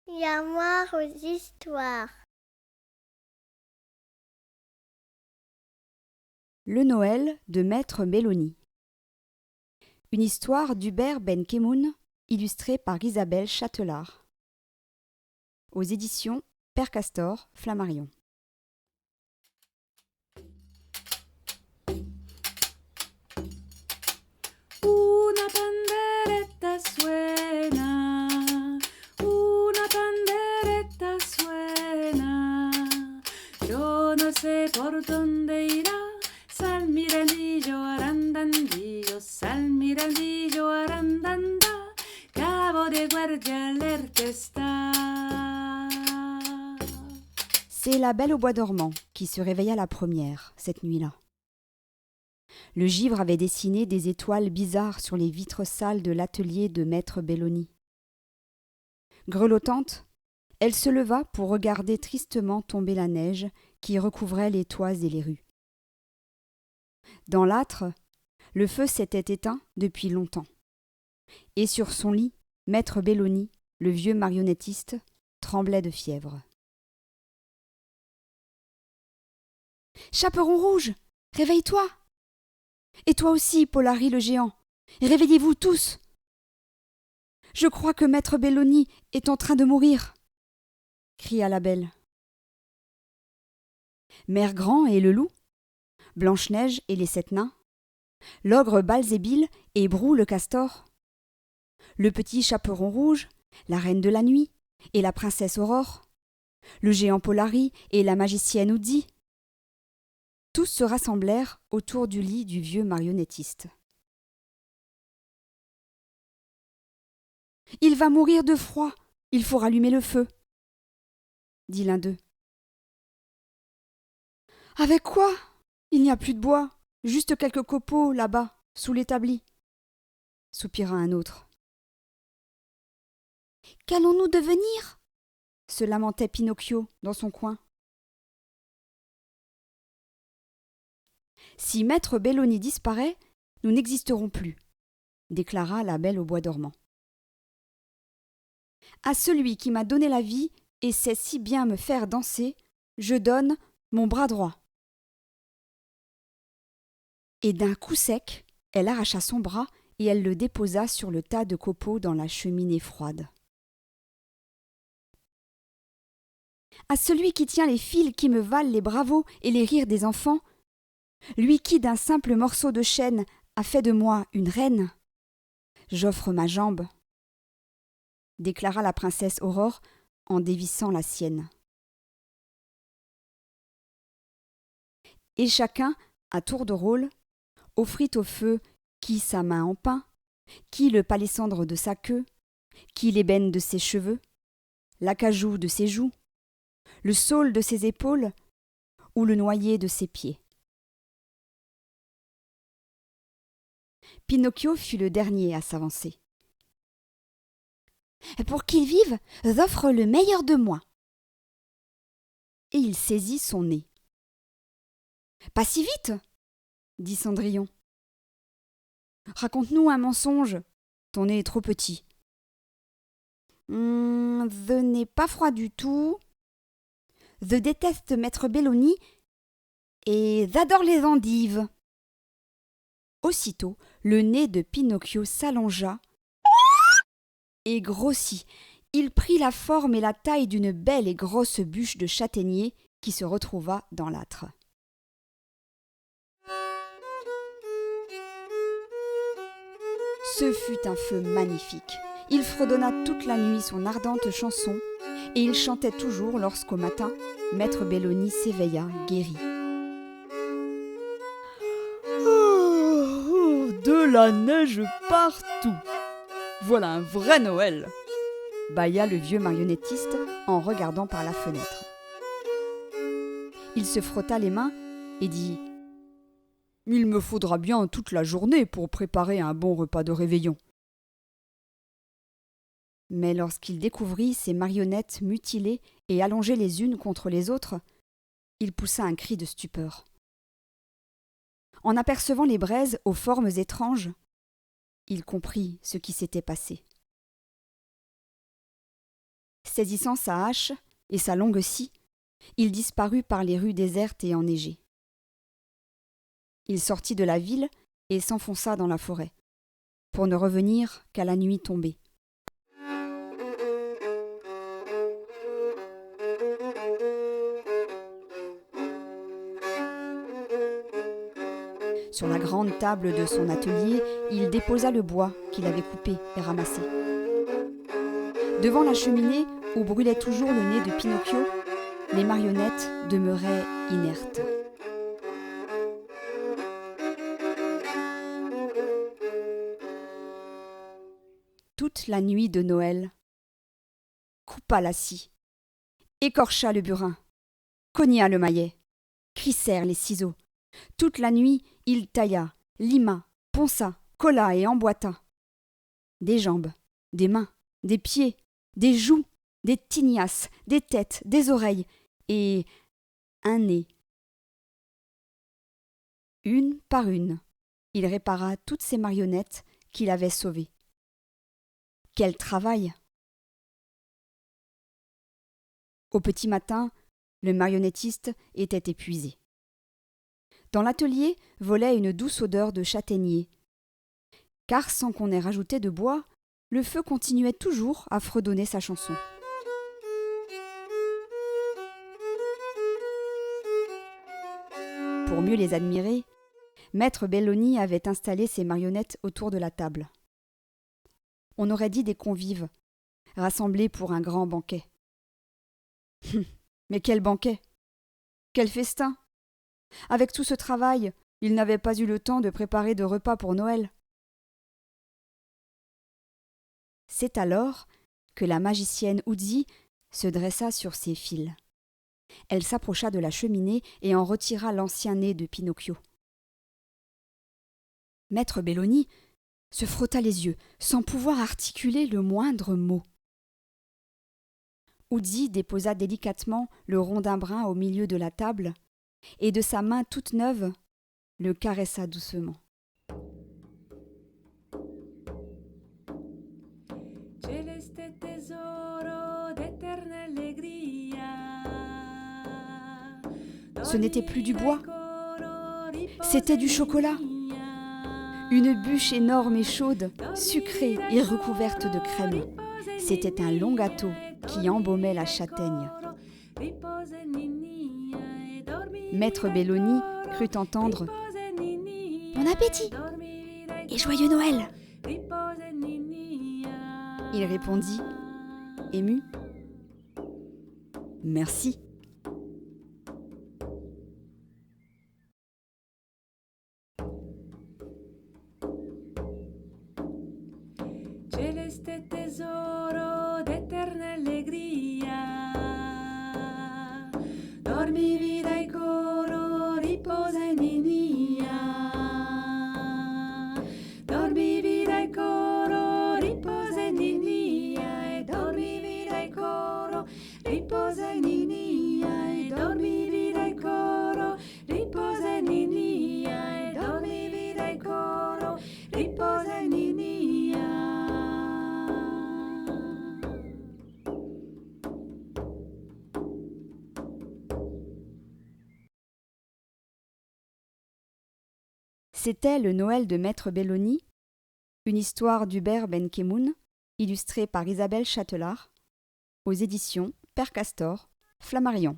Il y a moi aux histoires. Le Noël de Maître Belloni. Une histoire d'Hubert Ben Kemoun, illustrée par Isabelle Châtelard. Aux éditions Père Castor, Flammarion. Una pandereta suena, una pandereta suena. Yo no sé por dónde irá, sal mirandillo, arandandillo, sal mirandillo, arandanda, cabo de guardia alerta está. C'est la Belle au bois dormant qui se réveilla la première, cette nuit-là. Le givre avait dessiné des étoiles bizarres sur les vitres sales de l'atelier de Maître Belloni. Grelottante, elle se leva pour regarder tristement tomber la neige qui recouvrait les toits et les rues. Dans l'âtre, le feu s'était éteint depuis longtemps. Et sur son lit, Maître Belloni, le vieux marionnettiste, tremblait de fièvre. « Chaperon rouge, réveille-toi ! Et toi aussi, Polari le géant, réveillez-vous tous ! Je crois que Maître Belloni est en train de mourir !» cria la belle. Mère Grand et le loup, Blanche-Neige et les sept nains, l'ogre Balzébile et Brou le castor, le petit chaperon rouge, la reine de la nuit et la princesse Aurore, le géant Polari et la magicienne Oudzi. Tous se rassemblèrent autour du lit du vieux marionnettiste. « Il va mourir de froid, il faut rallumer le feu !» dit l'un d'eux. « Avec quoi ? Il n'y a plus de bois, juste quelques copeaux là-bas, sous l'établi !» soupira un autre. « Qu'allons-nous devenir ? » se lamentait Pinocchio dans son coin. « Si Maître Belloni disparaît, nous n'existerons plus, » déclara la Belle au bois dormant. « À celui qui m'a donné la vie et sait si bien me faire danser, je donne mon bras droit. » Et d'un coup sec, elle arracha son bras et elle le déposa sur le tas de copeaux dans la cheminée froide. À celui qui tient les fils qui me valent les bravos et les rires des enfants, lui qui d'un simple morceau de chêne a fait de moi une reine, j'offre ma jambe, déclara la princesse Aurore en dévissant la sienne. Et chacun, à tour de rôle, offrit au feu qui sa main en pain, qui le palissandre de sa queue, qui l'ébène de ses cheveux, l'acajou de ses joues, le saule de ses épaules ou le noyer de ses pieds. Pinocchio fut le dernier à s'avancer. « Pour qu'il vive, j'offre le meilleur de moi. » Et il saisit son nez. « Pas si vite !» dit Cendrillon. « Raconte-nous un mensonge, ton nez est trop petit. »« Je n'ai pas froid du tout. Je déteste Maître Belloni et j'adore les endives. » Aussitôt, le nez de Pinocchio s'allongea et grossit. Il prit la forme et la taille d'une belle et grosse bûche de châtaignier qui se retrouva dans l'âtre. Ce fut un feu magnifique. Il fredonna toute la nuit son ardente chanson, et il chantait toujours lorsqu'au matin, Maître Belloni s'éveilla guéri. De la neige partout. Voilà un vrai Noël, bâilla le vieux marionnettiste en regardant par la fenêtre. Il se frotta les mains et dit « Il me faudra bien toute la journée pour préparer un bon repas de réveillon. » Mais lorsqu'il découvrit ces marionnettes mutilées et allongées les unes contre les autres, il poussa un cri de stupeur. En apercevant les braises aux formes étranges, il comprit ce qui s'était passé. Saisissant sa hache et sa longue scie, il disparut par les rues désertes et enneigées. Il sortit de la ville et s'enfonça dans la forêt, pour ne revenir qu'à la nuit tombée. Sur la grande table de son atelier, il déposa le bois qu'il avait coupé et ramassé. Devant la cheminée, où brûlait toujours le nez de Pinocchio, les marionnettes demeuraient inertes. Toute la nuit de Noël, coupa la scie, écorcha le burin, cogna le maillet, crissèrent les ciseaux. Toute la nuit, il tailla, lima, ponça, colla et emboîta. Des jambes, des mains, des pieds, des joues, des tignasses, des têtes, des oreilles et un nez. Une par une, il répara toutes ces marionnettes qu'il avait sauvées. Quel travail! Au petit matin, le marionnettiste était épuisé. Dans l'atelier volait une douce odeur de châtaignier, car sans qu'on ait rajouté de bois, le feu continuait toujours à fredonner sa chanson. Pour mieux les admirer, Maître Belloni avait installé ses marionnettes autour de la table. On aurait dit des convives, rassemblés pour un grand banquet. Mais quel banquet! Quel festin! Avec tout ce travail, il n'avait pas eu le temps de préparer de repas pour Noël. C'est alors que la magicienne Uzi se dressa sur ses fils. Elle s'approcha de la cheminée et en retira l'ancien nez de Pinocchio. Maître Belloni se frotta les yeux, sans pouvoir articuler le moindre mot. Uzi déposa délicatement le rondin brun au milieu de la table, et de sa main toute neuve, le caressa doucement. Ce n'était plus du bois, c'était du chocolat. Une bûche énorme et chaude, sucrée et recouverte de crème. C'était un long gâteau qui embaumait la châtaigne. Maître Belloni crut entendre « Bon appétit et joyeux Noël !» Il répondit, ému « Merci !» Celeste tesoro d'eterna allegria, dormi vida e coro, riposa in Ninia. Dormi vida e coro, riposa in Ninia, e dormi vida e coro, riposa in Ninia, e dormi vida e coro, riposa in Ninia, e dormi vida e coro, riposa in Ninia. C'était le Noël de Maître Belloni, une histoire d'Hubert Benkemoun, illustrée par Isabelle Châtelard, aux éditions Père Castor, Flammarion.